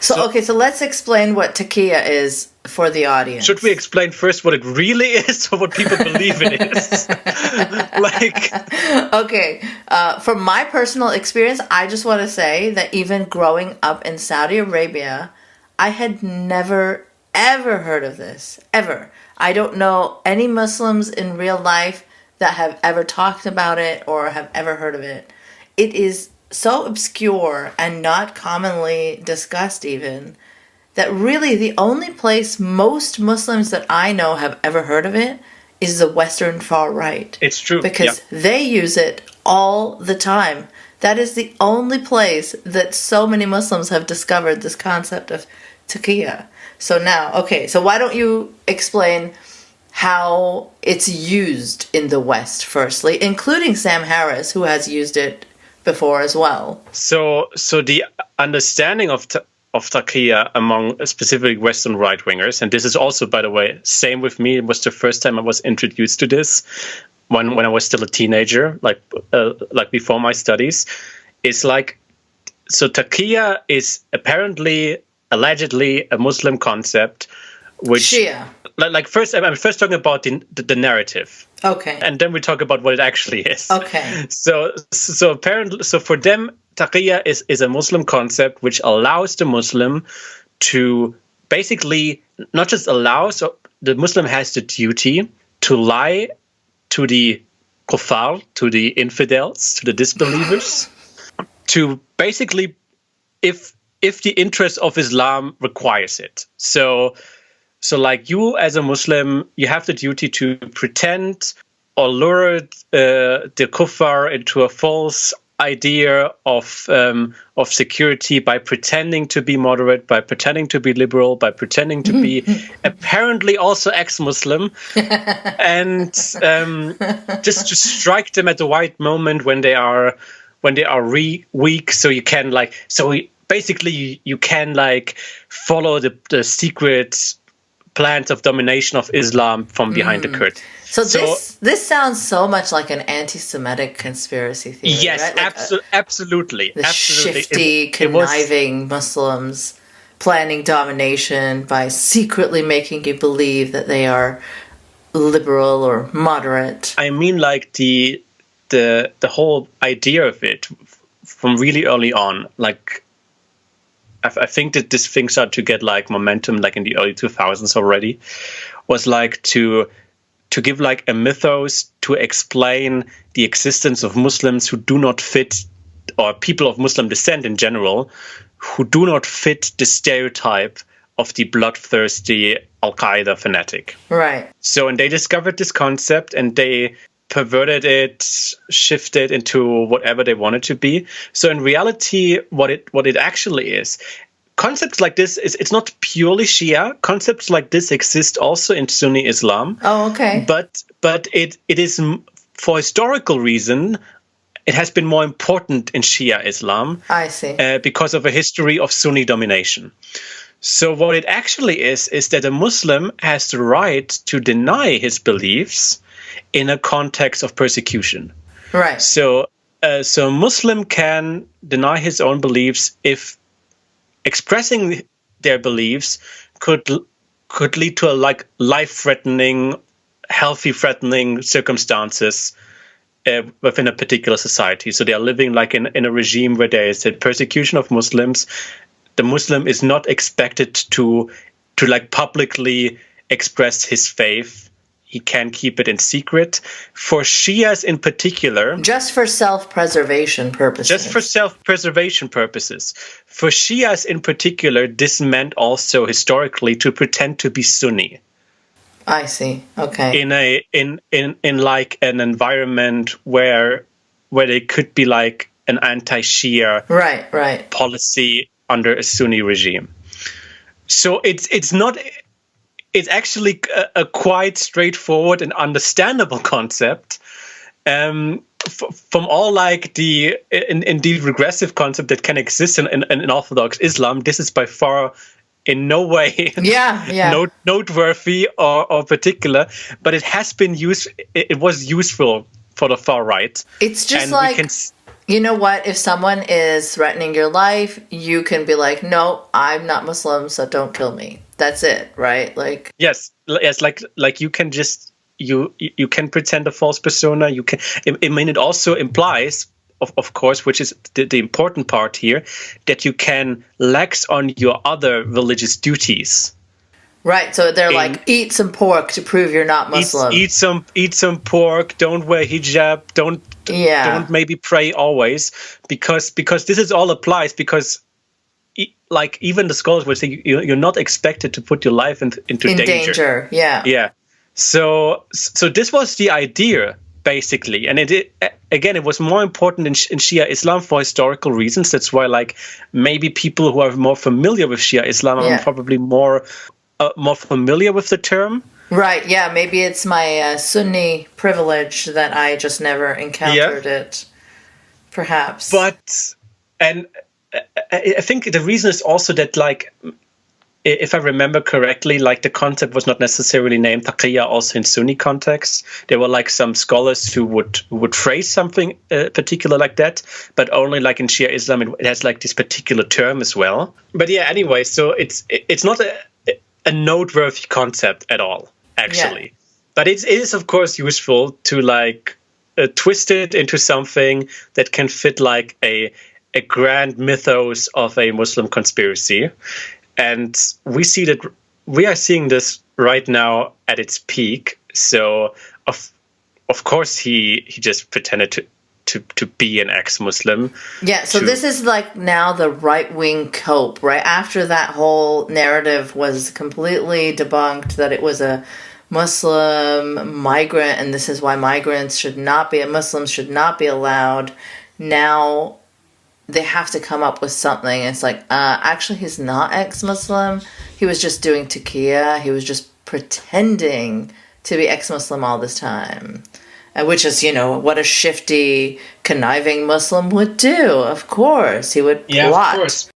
So let's explain what Taqiyya is for the audience. Should we explain first what it really is or what people believe it is? Okay. From my personal experience, I just want to say that even growing up in Saudi Arabia, I had never, ever heard of this. Ever. I don't know any Muslims in real life that have ever talked about it or have ever heard of it. It is so obscure and not commonly discussed even, that really the only place most Muslims that I know have ever heard of it is the Western far right. It's true. Because they use it all the time. That is the only place that so many Muslims have discovered this concept of Taqiyya. So now, so why don't you explain how it's used in the West, firstly, including Sam Harris, who has used it before as well. So the understanding of Taqiyya among specifically Western right-wingers, and this is also, by the way, same with me. It was the first time I was introduced to this when I was still a teenager, like before my studies. It's so Taqiyya is allegedly a Muslim concept, which Shia. I'm first talking about the narrative. Okay. And then we talk about what it actually is. Okay. So apparently, for them, Taqiyya is a Muslim concept which allows the Muslim to basically not just the Muslim has the duty to lie to the kuffar, to the infidels, to the disbelievers, to basically, if the interest of Islam requires it. So like you as a Muslim, you have the duty to pretend or lure the kuffar into a false idea of security by pretending to be moderate, by pretending to be liberal, by pretending to be apparently also ex-Muslim, and just to strike them at the right moment when they are weak. So you can basically you can follow the secret plans of domination of Islam from behind the curtain. So this sounds so much like an anti-Semitic conspiracy theory. Yes, right? Absolutely. The shifty, conniving Muslims planning domination by secretly making you believe that they are liberal or moderate. I mean, the whole idea of it from really early on, I think that this thing started to get momentum in the early 2000s already, was to give a mythos to explain the existence of Muslims who do not fit, or people of Muslim descent in general, who do not fit the stereotype of the bloodthirsty Al-Qaeda fanatic. Right. So, and they discovered this concept and they perverted it, shifted into whatever they wanted to be. So in reality, what it actually is, concepts like this, it's not purely Shia. Concepts like this exist also in Sunni Islam. Oh, okay. But it is, for historical reason, it has been more important in Shia Islam. I see. Because of a history of Sunni domination. So what it actually is that a Muslim has the right to deny his beliefs in a context of persecution. Right. So a Muslim can deny his own beliefs if expressing their beliefs could lead to life-threatening, healthy-threatening circumstances within a particular society. So they are living in a regime where there is a persecution of Muslims. The Muslim is not expected to publicly express his faith. He can keep it in secret. For Shias in particular... Just for self-preservation purposes. For Shias in particular, this meant also historically to pretend to be Sunni. I see. Okay. In an environment where they could be an anti-Shia right policy under a Sunni regime. So it's not... It's actually a quite straightforward and understandable concept. From all the indeed regressive concept that can exist in Orthodox Islam, this is by far in no way noteworthy or particular, but it has been used. It was useful for the far right. It's just You know what? If someone is threatening your life, you can be like, no, I'm not Muslim, so don't kill me. That's it, right? Like, Yes, yes, like you can just you can pretend a false persona. You can. I mean, it also implies, of course, which is the important part here, that you can lax on your other religious duties. right. So they're In like, eat some pork to prove you're not Muslim. eat some pork. Don't wear hijab. Yeah. Don't maybe pray always, because this is all applies because. Like even the scholars would say, you're not expected to put your life into In danger. danger. Yeah. Yeah. So this was the idea basically, and again it was more important in Shia Islam for historical reasons. That's why like maybe people who are more familiar with Shia Islam are Yeah. probably more familiar with the term. Right. Yeah. Maybe it's my Sunni privilege that I just never encountered it. Perhaps. But and I think the reason is also that, like, if I remember correctly, like the concept was not necessarily named Taqiyya also in Sunni context. There were like some scholars who would phrase something particular like that, but only like in Shia Islam it has like this particular term as well. But yeah, anyway, so it's not a noteworthy concept at all, actually. Yeah. But it is of course useful to like twist it into something that can fit like a grand mythos of a Muslim conspiracy. And we are seeing this right now at its peak. So of course he just pretended to be an ex-Muslim. Yeah, so this is like now the right-wing cope, right? After that whole narrative was completely debunked that it was a Muslim migrant and this is why Muslims should not be allowed. Now they have to come up with something. It's like, actually, he's not ex-Muslim. He was just doing Taqiyya. He was just pretending to be ex-Muslim all this time. Which is, what a shifty, conniving Muslim would do. Of course. He would plot. Of course.